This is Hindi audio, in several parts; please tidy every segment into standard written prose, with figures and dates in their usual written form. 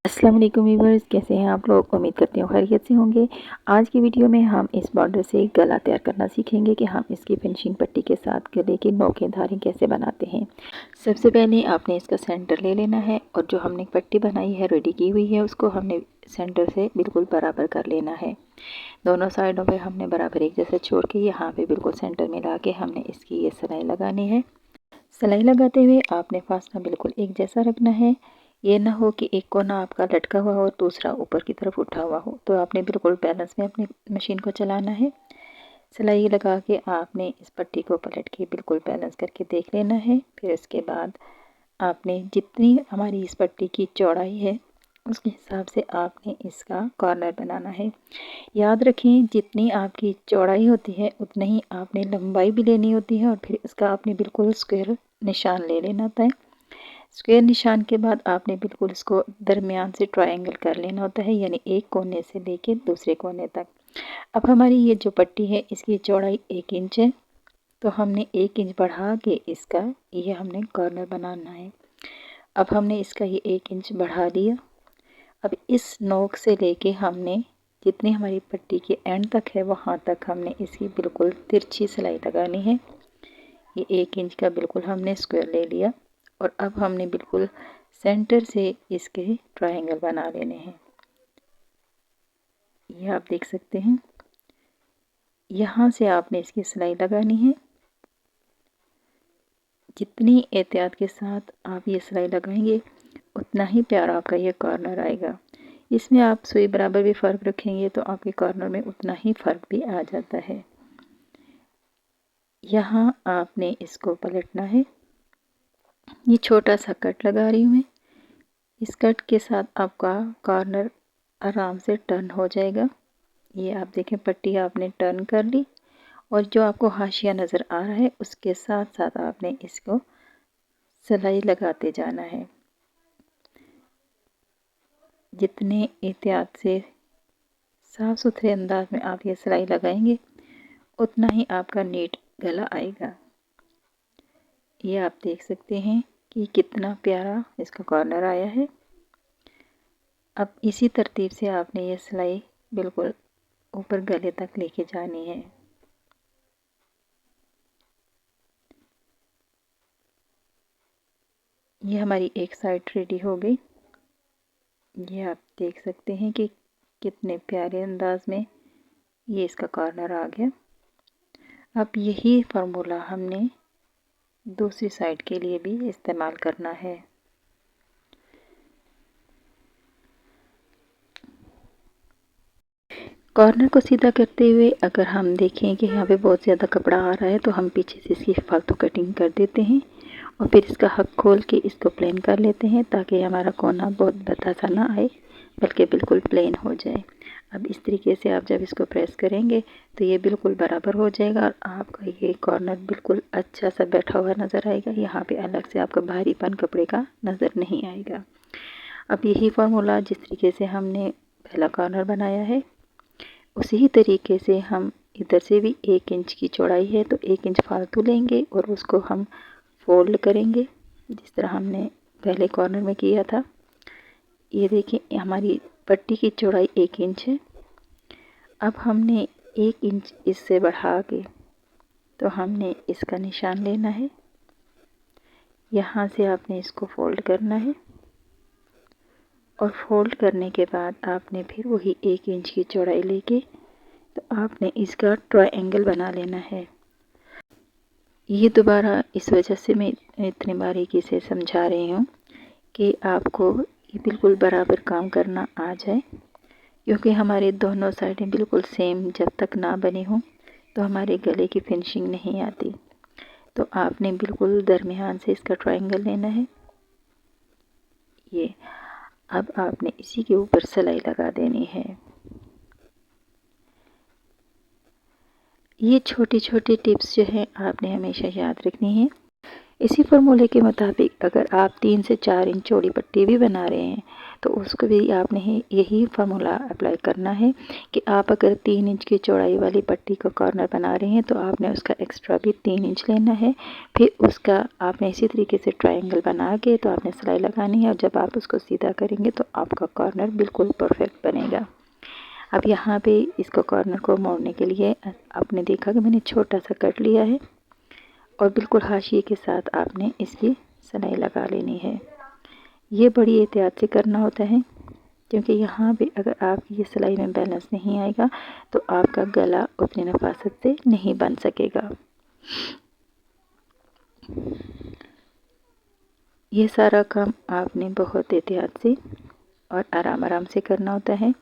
अस्सलाम वालेकुम व्यूअर्स, कैसे हैं आप लोग। उम्मीद करती हूँ खैरियत से होंगे। आज की वीडियो में हम इस बॉर्डर से गला तैयार करना सीखेंगे कि हम इसकी फिनिशिंग पट्टी के साथ गले की नोकें धारें कैसे बनाते हैं। सबसे पहले आपने इसका सेंटर ले लेना है और जो हमने पट्टी बनाई है, रेडी की हुई है, उसको हमने सेंटर से बिल्कुल बराबर कर लेना है। दोनों साइडों पर हमने बराबर एक जैसा छोड़ के यहाँ पर बिल्कुल सेंटर में ला के हमने इसकी ये सिलाई लगानी है। सिलाई लगाते हुए आपने फासला बिल्कुल एक जैसा रखना है। ये ना हो कि एक कोना आपका लटका हुआ हो और दूसरा ऊपर की तरफ उठा हुआ हो, तो आपने बिल्कुल बैलेंस में अपनी मशीन को चलाना है। सिलाई लगा के आपने इस पट्टी को पलट के बिल्कुल बैलेंस करके देख लेना है। फिर उसके बाद आपने जितनी हमारी इस पट्टी की चौड़ाई है उसके हिसाब से आपने इसका कॉर्नर बनाना है। याद रखें, जितनी आपकी चौड़ाई होती है उतनी ही आपने लंबाई भी लेनी होती है और फिर इसका आपने बिल्कुल स्क्वायर निशान ले लेना होता है। स्क्वायर निशान के बाद आपने बिल्कुल इसको दरमियान से ट्रायंगल कर लेना होता है, यानी एक कोने से लेके दूसरे कोने तक। अब हमारी ये जो पट्टी है इसकी चौड़ाई 1 इंच है, तो हमने 1 इंच बढ़ा के इसका ये हमने कॉर्नर बनाना है। अब हमने इसका ये 1 इंच बढ़ा दिया। अब इस नोक से लेके हमने जितनी हमारी पट्टी के एंड तक है वहाँ तक हमने इसकी बिल्कुल तिरछी सिलाई लगानी है। ये 1 इंच का बिल्कुल हमने स्क्वायर ले लिया और अब हमने बिल्कुल सेंटर से इसके ट्रायंगल बना लेने हैं। ये आप देख सकते हैं, यहाँ से आपने इसकी सिलाई लगानी है। जितनी एहतियात के साथ आप ये सिलाई लगाएंगे उतना ही प्यारा आपका ये कॉर्नर आएगा। इसमें आप सुई बराबर भी फ़र्क रखेंगे तो आपके कॉर्नर में उतना ही फ़र्क भी आ जाता है। यहाँ आपने इसको पलटना है। ये छोटा सा कट लगा रही हूँ मैं। इस कट के साथ आपका कॉर्नर आराम से टर्न हो जाएगा। ये आप देखें, पट्टी आपने टर्न कर ली और जो आपको हाशिया नज़र आ रहा है उसके साथ साथ आपने इसको सिलाई लगाते जाना है। जितने एहतियात से साफ़ सुथरे अंदाज में आप ये सिलाई लगाएंगे उतना ही आपका नीट गला आएगा। ये आप देख सकते हैं कि कितना प्यारा इसका कॉर्नर आया है। अब इसी तरतीब से आपने ये सिलाई बिल्कुल ऊपर गले तक लेके जानी है। ये हमारी एक साइड रेडी हो गई। ये आप देख सकते हैं कि कितने प्यारे अंदाज में ये इसका कॉर्नर आ गया। अब यही फार्मूला हमने दूसरी साइड के लिए भी इस्तेमाल करना है। कॉर्नर को सीधा करते हुए अगर हम देखें कि यहाँ पे बहुत ज़्यादा कपड़ा आ रहा है तो हम पीछे से इसकी फालतू कटिंग कर देते हैं और फिर इसका हक खोल के इसको प्लेन कर लेते हैं ताकि हमारा कोना बहुत बता सा ना आए बल्कि बिल्कुल प्लेन हो जाए। अब इस तरीके से आप जब इसको प्रेस करेंगे तो ये बिल्कुल बराबर हो जाएगा और आपका ये कॉर्नर बिल्कुल अच्छा सा बैठा हुआ नज़र आएगा। यहाँ पे अलग से आपका भारीपन कपड़े का नज़र नहीं आएगा। अब यही फार्मूला जिस तरीके से हमने पहला कॉर्नर बनाया है उसी तरीके से हम इधर से भी 1 इंच की चौड़ाई है तो 1 इंच फालतू लेंगे और उसको हम फोल्ड करेंगे जिस तरह हमने पहले कॉर्नर में किया था। ये देखिए, हमारी पट्टी की चौड़ाई 1 इंच है। अब हमने 1 इंच इससे बढ़ा के तो हमने इसका निशान लेना है। यहाँ से आपने इसको फोल्ड करना है और फोल्ड करने के बाद आपने फिर वही 1 इंच की चौड़ाई लेके तो आपने इसका ट्रायंगल बना लेना है। ये दोबारा इस वजह से मैं इतनी बारीकी से समझा रही हूँ कि आपको ये बिल्कुल बराबर काम करना आ जाए, क्योंकि हमारे दोनों साइडें बिल्कुल सेम जब तक ना बनी हों तो हमारे गले की फिनिशिंग नहीं आती। तो आपने बिल्कुल दरमियान से इसका ट्रायंगल लेना है। ये अब आपने इसी के ऊपर सिलाई लगा देनी है। ये छोटी छोटी टिप्स जो है आपने हमेशा याद रखनी है। इसी फार्मूले के मुताबिक अगर आप 3 से 4 इंच चौड़ी पट्टी भी बना रहे हैं तो उसको भी आपने यही फार्मूला अप्लाई करना है कि आप अगर 3 इंच की चौड़ाई वाली पट्टी का कॉर्नर बना रहे हैं तो आपने उसका एक्स्ट्रा भी 3 इंच लेना है। फिर उसका आपने इसी तरीके से ट्रायंगल बना के तो आपने सिलाई लगानी है और जब आप उसको सीधा करेंगे तो आपका कॉर्नर बिल्कुल परफेक्ट बनेगा। अब यहाँ पे इसको कॉर्नर को मोड़ने के लिए आपने देखा कि मैंने छोटा सा कट लिया है और बिल्कुल हाशिए के साथ आपने इसकी सिलाई लगा लेनी है। ये बड़ी एहतियात से करना होता है क्योंकि यहाँ पे अगर आपकी ये सिलाई में बैलेंस नहीं आएगा तो आपका गला उतनी नफासत से नहीं बन सकेगा। ये सारा काम आपने बहुत एहतियात से और आराम आराम से करना होता है।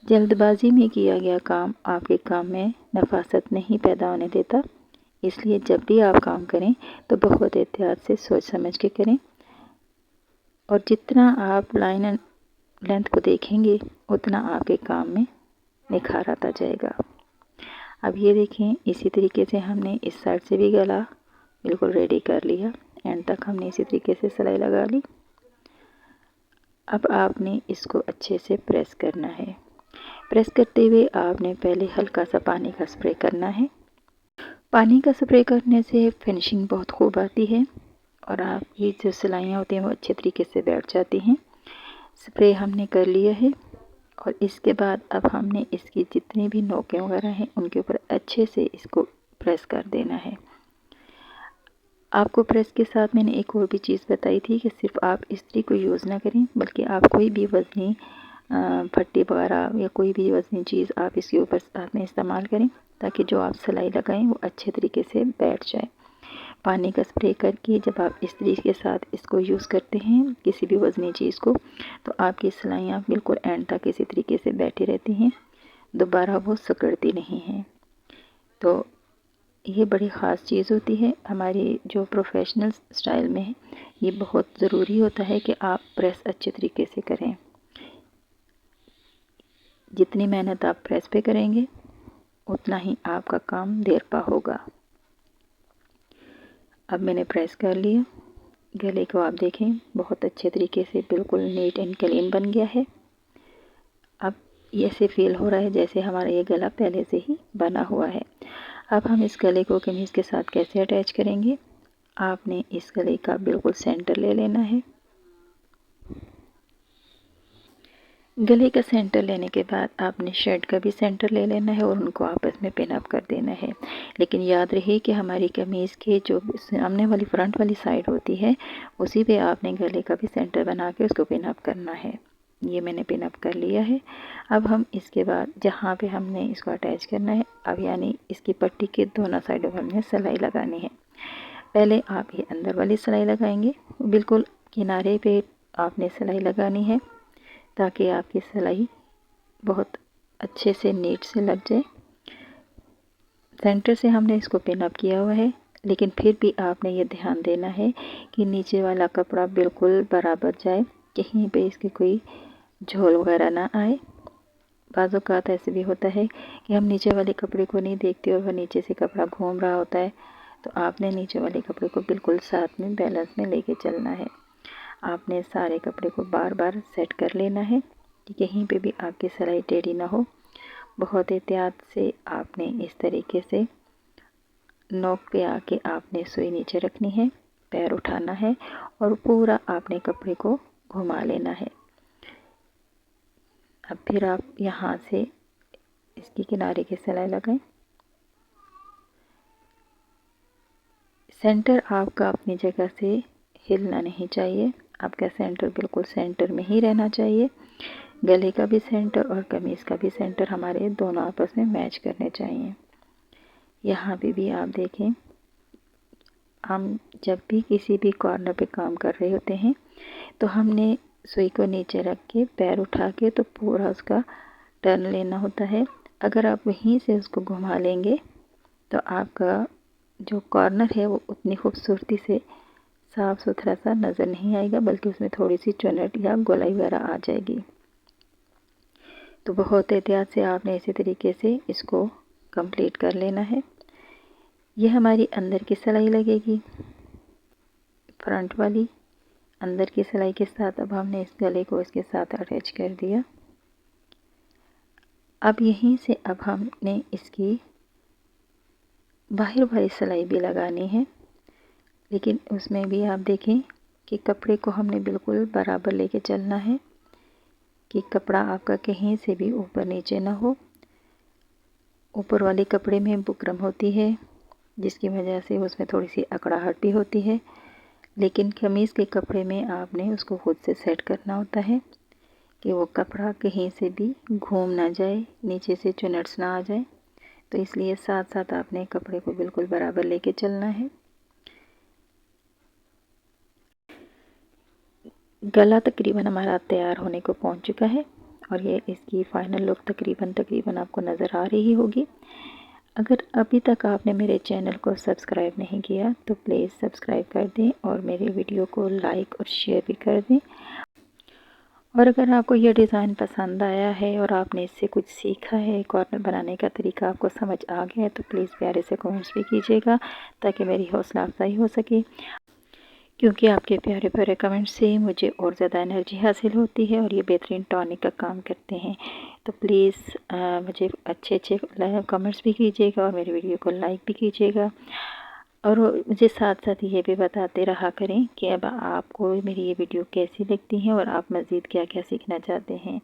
जल्दबाजी में किया गया काम आपके काम में नफासत नहीं पैदा होने देता, इसलिए जब भी आप काम करें तो बहुत एहतियात से सोच समझ के करें और जितना आप लाइन एंड लेंथ को देखेंगे उतना आपके काम में निखार आता जाएगा। अब ये देखें, इसी तरीके से हमने इस साइड से भी गला बिल्कुल रेडी कर लिया। एंड तक हमने इसी तरीके से सिलाई लगा ली। अब आपने इसको अच्छे से प्रेस करना है। प्रेस करते हुए आपने पहले हल्का सा पानी का स्प्रे करना है। पानी का स्प्रे करने से फिनिशिंग बहुत खूब आती है और आपकी जो सिलाइयाँ होती हैं वो अच्छे तरीके से बैठ जाती हैं। स्प्रे हमने कर लिया है और इसके बाद अब हमने इसकी जितनी भी नोकें वगैरह हैं उनके ऊपर अच्छे से इसको प्रेस कर देना है। आपको प्रेस के साथ मैंने एक और भी चीज़ बताई थी कि सिर्फ आप इस्त्री को यूज़ ना करें बल्कि आप कोई भी वज़नी फट्टी वगैरह या कोई भी वज़नी चीज़ आप इसके ऊपर साथ में इस्तेमाल करें ताकि जो आप सिलाई लगाएं वो अच्छे तरीके से बैठ जाए। पानी का स्प्रे करके जब आप इस्त्री के साथ इसको यूज़ करते हैं किसी भी वज़नी चीज़ को तो आपकी सिलाइयाँ बिल्कुल एंड तक इसी तरीके से बैठी रहती हैं, दोबारा वो सिकुड़ती नहीं हैं। तो ये बड़ी ख़ास चीज़ होती है हमारी जो प्रोफेशनल स्टाइल में है। ये बहुत ज़रूरी होता है कि आप प्रेस अच्छे तरीके से करें। जितनी मेहनत आप प्रेस पे करेंगे उतना ही आपका काम देर पा होगा। अब मैंने प्रेस कर लिया। गले को आप देखें बहुत अच्छे तरीके से बिल्कुल नीट एंड क्लीन बन गया है। अब ऐसे फील हो रहा है जैसे हमारा ये गला पहले से ही बना हुआ है। अब हम इस गले को कमीज़ के साथ कैसे अटैच करेंगे, आपने इस गले का बिल्कुल सेंटर ले लेना है। गले का सेंटर लेने के बाद आपने शर्ट का भी सेंटर ले लेना है और उनको आपस में पिन अप कर देना है। लेकिन याद रहे कि हमारी कमीज़ के जो सामने वाली फ्रंट वाली साइड होती है उसी पे आपने गले का भी सेंटर बना के उसको पिन अप करना है। ये मैंने पिन अप कर लिया है। अब हम इसके बाद जहाँ पे हमने इसको अटैच करना है, अब यानी इसकी पट्टी के दोनों साइडों पर हमने सिलाई लगानी है। पहले आप ये अंदर वाली सिलाई लगाएंगे, बिल्कुल किनारे पे आपने सिलाई लगानी है ताकि आपकी सिलाई बहुत अच्छे से नीट से लग जाए। सेंटर से हमने इसको पिन अप किया हुआ है, लेकिन फिर भी आपने ये ध्यान देना है कि नीचे वाला कपड़ा बिल्कुल बराबर जाए, कहीं पे इसकी कोई झोल वगैरह ना आए। बाज़ औक़ात ऐसे भी होता है कि हम नीचे वाले कपड़े को नहीं देखते और वह नीचे से कपड़ा घूम रहा होता है, तो आपने नीचे वाले कपड़े को बिल्कुल साथ में बैलेंस में लेके चलना है। आपने सारे कपड़े को बार बार सेट कर लेना है कि कहीं पे भी आपकी सिलाई टेढ़ी ना हो। बहुत एहतियात से आपने इस तरीके से नोक पे आके आपने सुई नीचे रखनी है, पैर उठाना है और पूरा आपने कपड़े को घुमा लेना है। अब फिर आप यहाँ से इसकी किनारे की सिलाई लगाएं। सेंटर आपका अपनी जगह से हिलना नहीं चाहिए, आपका सेंटर बिल्कुल सेंटर में ही रहना चाहिए। गले का भी सेंटर और कमीज़ का भी सेंटर हमारे दोनों आपस में मैच करने चाहिए। यहाँ पे भी आप देखें, हम जब भी किसी भी कॉर्नर पे काम कर रहे होते हैं तो हमने सुई को नीचे रख के पैर उठा के तो पूरा उसका टर्न लेना होता है। अगर आप वहीं से उसको घुमा लेंगे तो आपका जो कॉर्नर है वो उतनी खूबसूरती से साफ़ सुथरा सा नज़र नहीं आएगा, बल्कि उसमें थोड़ी सी चुनट या गोलाई वगैरह आ जाएगी। तो बहुत एहतियात से आपने इसी तरीके से इसको कंप्लीट कर लेना है। ये हमारी अंदर की सिलाई लगेगी। फ्रंट वाली अंदर की सिलाई के साथ अब हमने इस गले को इसके साथ अटैच कर दिया। अब यहीं से अब हमने इसकी बाहर वाली सिलाई भी लगानी है, लेकिन उसमें भी आप देखें कि कपड़े को हमने बिल्कुल बराबर लेके चलना है कि कपड़ा आपका कहीं से भी ऊपर नीचे ना हो। ऊपर वाले कपड़े में बुकरम होती है जिसकी वजह से उसमें थोड़ी सी अकड़ाहट भी होती है, लेकिन कमीज़ के कपड़े में आपने उसको खुद से सेट करना होता है कि वो कपड़ा कहीं से भी घूम ना जाए, नीचे से चुनट्स ना आ जाए। तो इसलिए साथ साथ आपने कपड़े को बिल्कुल बराबर लेके चलना है। गला तकरीबन हमारा तैयार होने को पहुंच चुका है और ये इसकी फ़ाइनल लुक तकरीबन आपको नज़र आ रही होगी। अगर अभी तक आपने मेरे चैनल को सब्सक्राइब नहीं किया तो प्लीज़ सब्सक्राइब कर दें और मेरे वीडियो को लाइक और शेयर भी कर दें। और अगर आपको ये डिज़ाइन पसंद आया है और आपने इससे कुछ सीखा है, कॉर्नर बनाने का तरीका आपको समझ आ गया है, तो प्लीज़ प्यारे से कमेंट्स भी कीजिएगा ताकि मेरी हौसला अफजाई हो सके, क्योंकि आपके प्यारे प्यारे कमेंट्स से मुझे और ज़्यादा एनर्जी हासिल होती है और ये बेहतरीन टॉनिक का काम करते हैं। तो प्लीज़ मुझे अच्छे कमेंट्स भी कीजिएगा और मेरी वीडियो को लाइक भी कीजिएगा और मुझे साथ साथ ये भी बताते रहा करें कि अब आपको मेरी ये वीडियो कैसी लगती है और आप मज़ीद क्या क्या सीखना चाहते हैं।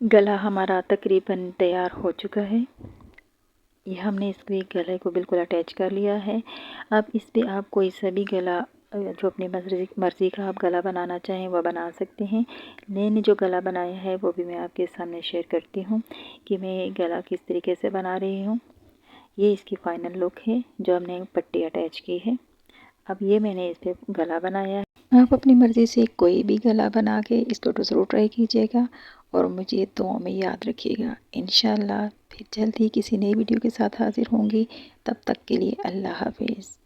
गला हमारा तकरीबन तैयार हो चुका है। ये हमने इसके गले को बिल्कुल अटैच कर लिया है। अब इस पे आप कोई सा भी गला जो अपनी मर्ज़ी का आप गला बनाना चाहें वो बना सकते हैं। मैंने जो गला बनाया है वो भी मैं आपके सामने शेयर करती हूँ कि मैं गला किस तरीके से बना रही हूँ। ये इसकी फ़ाइनल लुक है जो हमने पट्टी अटैच की है। अब ये मैंने इस पर गला बनाया है। आप अपनी मर्ज़ी से कोई भी गला बना के इसको तो ज़रूर ट्राई कीजिएगा और मुझे दुआओं में याद रखिएगा। इंशाअल्लाह फिर जल्द ही किसी नई वीडियो के साथ हाज़िर होंगी। तब तक के लिए अल्लाह हाफ़िज़।